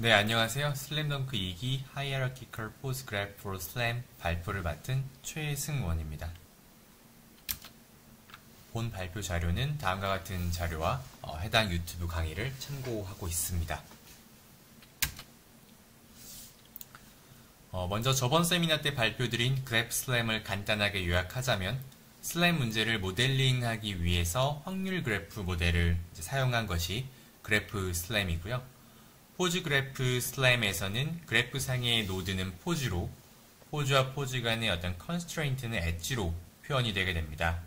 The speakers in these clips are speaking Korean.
네, 안녕하세요. 슬램덩크 2기 Hierarchical Pose Graph for Slam 발표를 맡은 최승원입니다. 본 발표 자료는 다음과 같은 자료와 해당 유튜브 강의를 참고하고 있습니다. 먼저 저번 세미나 때 발표드린 그래프 슬램을 간단하게 요약하자면 슬램 문제를 모델링하기 위해서 확률 그래프 모델을 사용한 것이 그래프 슬램이고요. 포즈 그래프 슬램에서는 그래프 상의 노드는 포즈로, 포즈와 포즈 간의 어떤 컨스트레인트는 엣지로 표현이 되게 됩니다.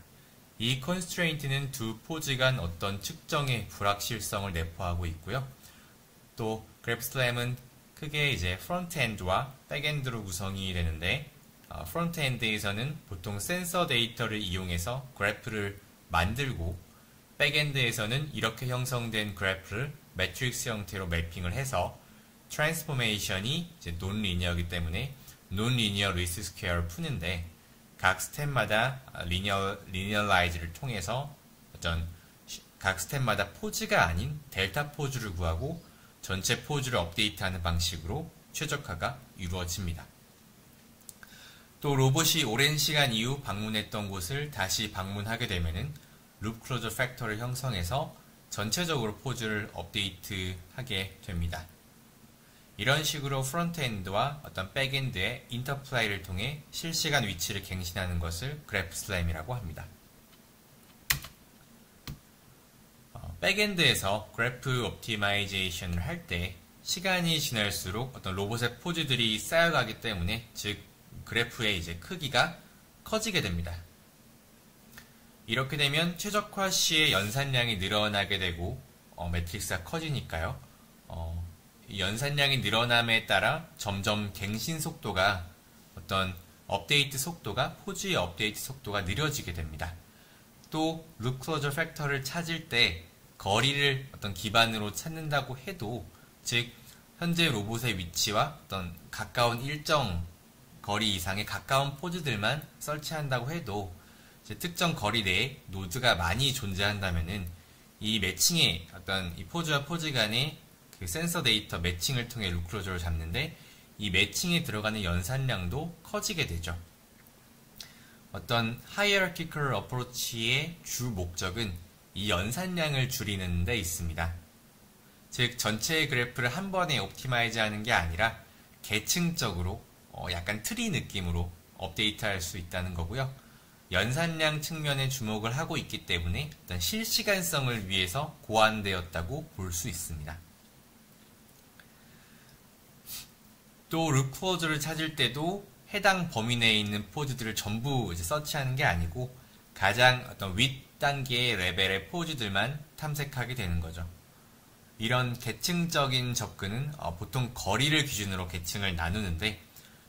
이 컨스트레인트는 두 포즈 간 어떤 측정의 불확실성을 내포하고 있고요. 또 그래프 슬램은 크게 이제 프론트 엔드와 백 엔드로 구성이 되는데, 프론트 엔드에서는 보통 센서 데이터를 이용해서 그래프를 만들고, 백 엔드에서는 이렇게 형성된 그래프를 매트릭스 형태로 매핑을 해서 트랜스포메이션이 이제 논리니어이기 때문에 논리니어 리스트 스퀘어를 푸는데, 각 스텝마다 리니어라이즈를 통해서 어떤 각 스텝마다 포즈가 아닌 델타 포즈를 구하고 전체 포즈를 업데이트하는 방식으로 최적화가 이루어집니다. 또 로봇이 오랜 시간 이후 방문했던 곳을 다시 방문하게 되면은 룹 클로저 팩터를 형성해서 전체적으로 포즈를 업데이트하게 됩니다. 이런 식으로 프론트엔드와 어떤 백엔드의 인터플레이를 통해 실시간 위치를 갱신하는 것을 그래프 슬램이라고 합니다. 백엔드에서 그래프 옵티마이제이션을 할 때 시간이 지날수록 어떤 로봇의 포즈들이 쌓여가기 때문에, 즉 그래프의 이제 크기가 커지게 됩니다. 이렇게 되면 최적화 시의 연산량이 늘어나게 되고 매트릭스가 커지니까요. 이 연산량이 늘어남에 따라 점점 갱신 속도가, 어떤 업데이트 속도가, 포즈의 업데이트 속도가 느려지게 됩니다. 또 룹 클로저 팩터를 찾을 때 거리를 어떤 기반으로 찾는다고 해도, 즉 현재 로봇의 위치와 어떤 가까운 일정 거리 이상의 가까운 포즈들만 설치한다고 해도 이제 특정 거리 내에 노드가 많이 존재한다면은 이 매칭의 어떤 이 포즈와 포즈 간의 그 센서 데이터 매칭을 통해 룹 클로저를 잡는데, 이 매칭에 들어가는 연산량도 커지게 되죠. 어떤 하이어라키컬 어프로치의 주 목적은 이 연산량을 줄이는 데 있습니다. 즉 전체 그래프를 한 번에 옵티마이즈 하는 게 아니라 계층적으로 약간 트리 느낌으로 업데이트할 수 있다는 거고요. 연산량 측면에 주목을 하고 있기 때문에 어떤 실시간성을 위해서 고안되었다고 볼 수 있습니다. 또 룹 클로저를 찾을 때도 해당 범위 내에 있는 포즈들을 전부 이제 서치하는 게 아니고 가장 어떤 윗 단계의 레벨의 포즈들만 탐색하게 되는 거죠. 이런 계층적인 접근은 보통 거리를 기준으로 계층을 나누는데,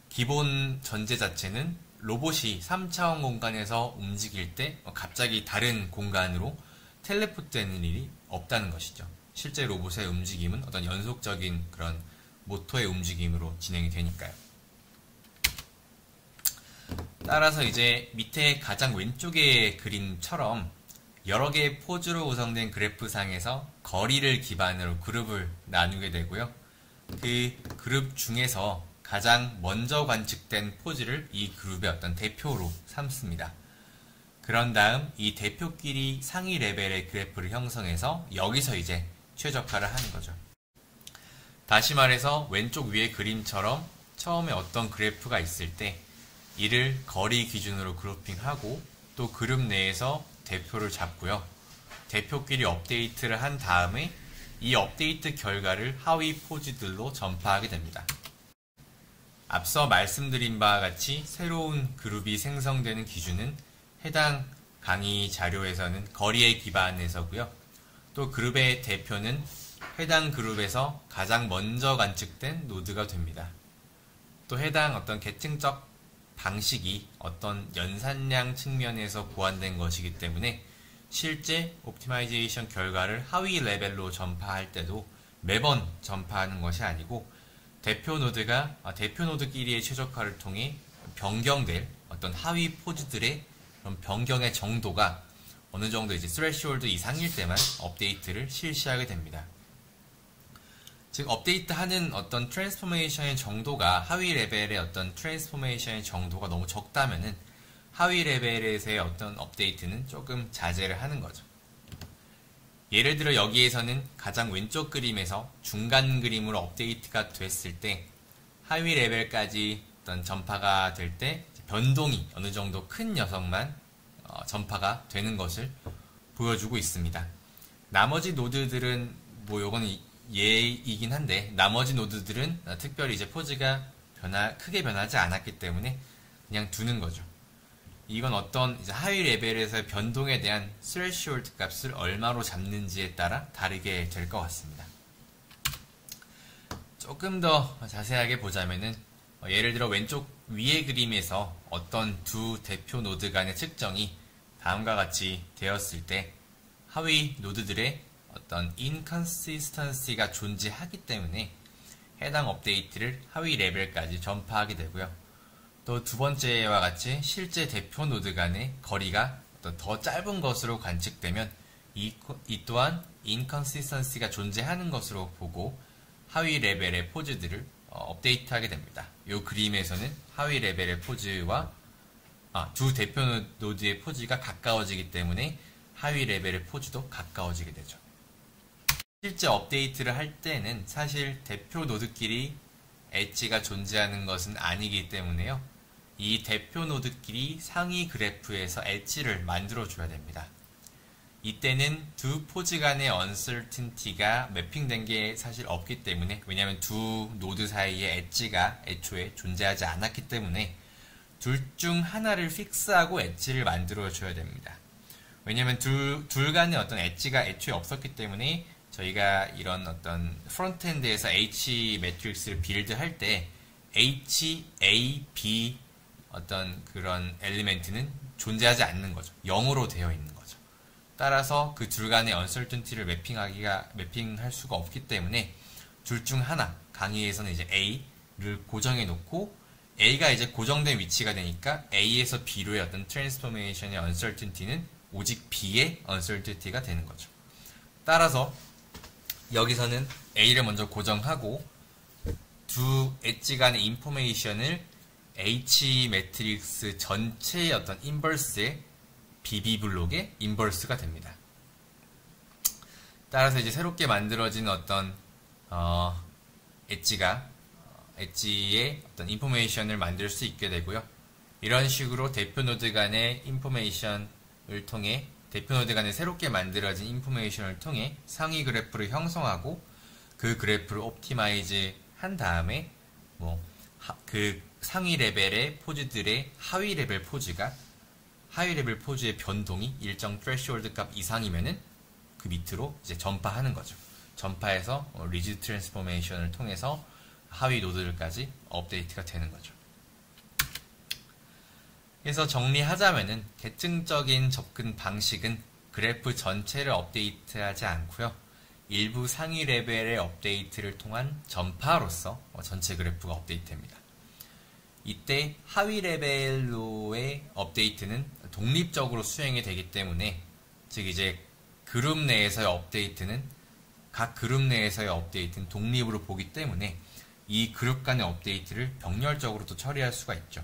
기본 전제 자체는 로봇이 3차원 공간에서 움직일 때 갑자기 다른 공간으로 텔레포트 되는 일이 없다는 것이죠. 실제 로봇의 움직임은 어떤 연속적인 그런 모터의 움직임으로 진행이 되니까요. 따라서 이제 밑에 가장 왼쪽의 그림처럼 여러 개의 포즈로 구성된 그래프상에서 거리를 기반으로 그룹을 나누게 되고요. 그 그룹 중에서 가장 먼저 관측된 포즈를 이 그룹의 어떤 대표로 삼습니다. 그런 다음 이 대표끼리 상위 레벨의 그래프를 형성해서 여기서 이제 최적화를 하는 거죠. 다시 말해서 왼쪽 위의 그림처럼 처음에 어떤 그래프가 있을 때 이를 거리 기준으로 그룹핑하고 또 그룹 내에서 대표를 잡고요. 대표끼리 업데이트를 한 다음에 이 업데이트 결과를 하위 포즈들로 전파하게 됩니다. 앞서 말씀드린 바와 같이 새로운 그룹이 생성되는 기준은 해당 강의 자료에서는 거리에 기반해서고요. 또 그룹의 대표는 해당 그룹에서 가장 먼저 관측된 노드가 됩니다. 또 해당 어떤 계층적 방식이 어떤 연산량 측면에서 고안된 것이기 때문에 실제 옵티마이제이션 결과를 하위 레벨로 전파할 때도 매번 전파하는 것이 아니고 대표 노드가 대표 노드끼리의 최적화를 통해 변경될 어떤 하위 포즈들의 그런 변경의 정도가 어느 정도 이제 스레시홀드 이상일 때만 업데이트를 실시하게 됩니다. 즉 업데이트하는 어떤 트랜스포메이션의 정도가 하위 레벨의 어떤 트랜스포메이션의 정도가 너무 적다면은 하위 레벨에서의 어떤 업데이트는 조금 자제를 하는 거죠. 예를 들어 여기에서는 가장 왼쪽 그림에서 중간 그림으로 업데이트가 됐을 때 하위 레벨까지 어떤 전파가 될 때 변동이 어느 정도 큰 녀석만 전파가 되는 것을 보여주고 있습니다. 나머지 노드들은 뭐 요거는 예이긴 한데 나머지 노드들은 특별히 이제 포즈가 크게 변하지 않았기 때문에 그냥 두는 거죠. 이건 어떤 이제 하위 레벨에서의 변동에 대한 스레시홀드 값을 얼마로 잡는지에 따라 다르게 될 것 같습니다. 조금 더 자세하게 보자면은 예를 들어 왼쪽 위의 그림에서 어떤 두 대표 노드 간의 측정이 다음과 같이 되었을 때 하위 노드들의 어떤 inconsistency가 존재하기 때문에 해당 업데이트를 하위 레벨까지 전파하게 되고요. 또 두 번째와 같이 실제 대표 노드 간의 거리가 더 짧은 것으로 관측되면 이 또한 inconsistency가 존재하는 것으로 보고 하위 레벨의 포즈들을 업데이트하게 됩니다. 이 그림에서는 하위 레벨의 포즈와 두 대표 노드의 포즈가 가까워지기 때문에 하위 레벨의 포즈도 가까워지게 되죠. 실제 업데이트를 할 때는 사실 대표 노드끼리 엣지가 존재하는 것은 아니기 때문에요. 이 대표 노드끼리 상위 그래프에서 엣지를 만들어줘야 됩니다. 이때는 두 포즈 간의 uncertainty가 매핑된 게 사실 없기 때문에, 왜냐하면 두 노드 사이에 엣지가 애초에 존재하지 않았기 때문에 둘 중 하나를 픽스하고 엣지를 만들어줘야 됩니다. 왜냐하면 둘 간의 어떤 엣지가 애초에 없었기 때문에 저희가 이런 어떤 프론트엔드에서 H 매트릭스를 빌드할 때 H, A, B 어떤 그런 엘리멘트는 존재하지 않는 거죠. 0으로 되어 있는 거죠. 따라서 그 둘 간의 uncertainty를 매핑할 수가 없기 때문에 둘 중 하나, 강의에서는 이제 A를 고정해 놓고 A가 이제 고정된 위치가 되니까 A에서 B로의 어떤 트랜스포메이션의 uncertainty는 오직 B의 uncertainty가 되는 거죠. 따라서 여기서는 A를 먼저 고정하고 두 엣지 간의 인포메이션을 H 매트릭스 전체의 어떤 인버스의 BB 블록의 인버스가 됩니다. 따라서 이제 새롭게 만들어진 어떤 엣지의 어떤 인포메이션을 만들 수 있게 되고요. 이런 식으로 대표 노드 간의 인포메이션을 통해 대표 노드 간에 새롭게 만들어진 인포메이션을 통해 상위 그래프를 형성하고 그 그래프를 옵티마이즈 한 다음에 그 상위 레벨의 포즈들의 하위 레벨 포즈의 변동이 일정 threshold 값 이상이면은 그 밑으로 이제 전파하는 거죠. 전파해서 리지드 트랜스포메이션을 통해서 하위 노드들까지 업데이트가 되는 거죠. 그래서 정리하자면은 계층적인 접근 방식은 그래프 전체를 업데이트하지 않고요. 일부 상위 레벨의 업데이트를 통한 전파로서 전체 그래프가 업데이트됩니다. 이때 하위 레벨로의 업데이트는 독립적으로 수행이 되기 때문에, 즉 이제 그룹 내에서의 업데이트는 각 그룹 내에서의 업데이트는 독립으로 보기 때문에 이 그룹 간의 업데이트를 병렬적으로 또 처리할 수가 있죠.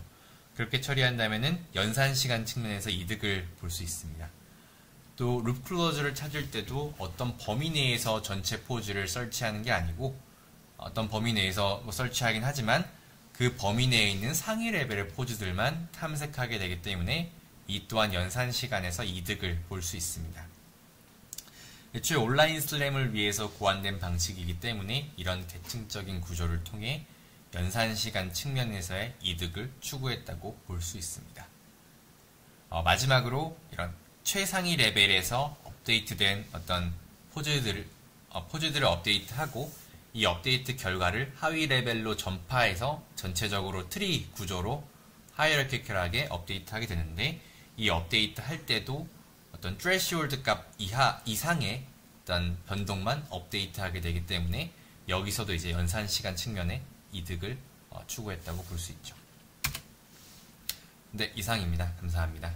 그렇게 처리한다면은 연산 시간 측면에서 이득을 볼 수 있습니다. 또 룹 클로저를 찾을 때도 어떤 범위 내에서 전체 포즈를 설치하는 게 아니고 어떤 범위 내에서 설치하긴 하지만 그 범위 내에 있는 상위 레벨의 포즈들만 탐색하게 되기 때문에 이 또한 연산 시간에서 이득을 볼 수 있습니다. 애초에 온라인 슬램을 위해서 고안된 방식이기 때문에 이런 계층적인 구조를 통해 연산 시간 측면에서의 이득을 추구했다고 볼 수 있습니다. 마지막으로 이런 최상위 레벨에서 업데이트된 어떤 포즈들을 업데이트하고 이 업데이트 결과를 하위 레벨로 전파해서 전체적으로 트리 구조로 하이어라키컬하게 업데이트하게 되는데, 이 업데이트 할 때도 어떤 threshold 값 이상의 어떤 변동만 업데이트하게 되기 때문에 여기서도 이제 연산 시간 측면에 이득을 추구했다고 볼 수 있죠. 네, 이상입니다. 감사합니다.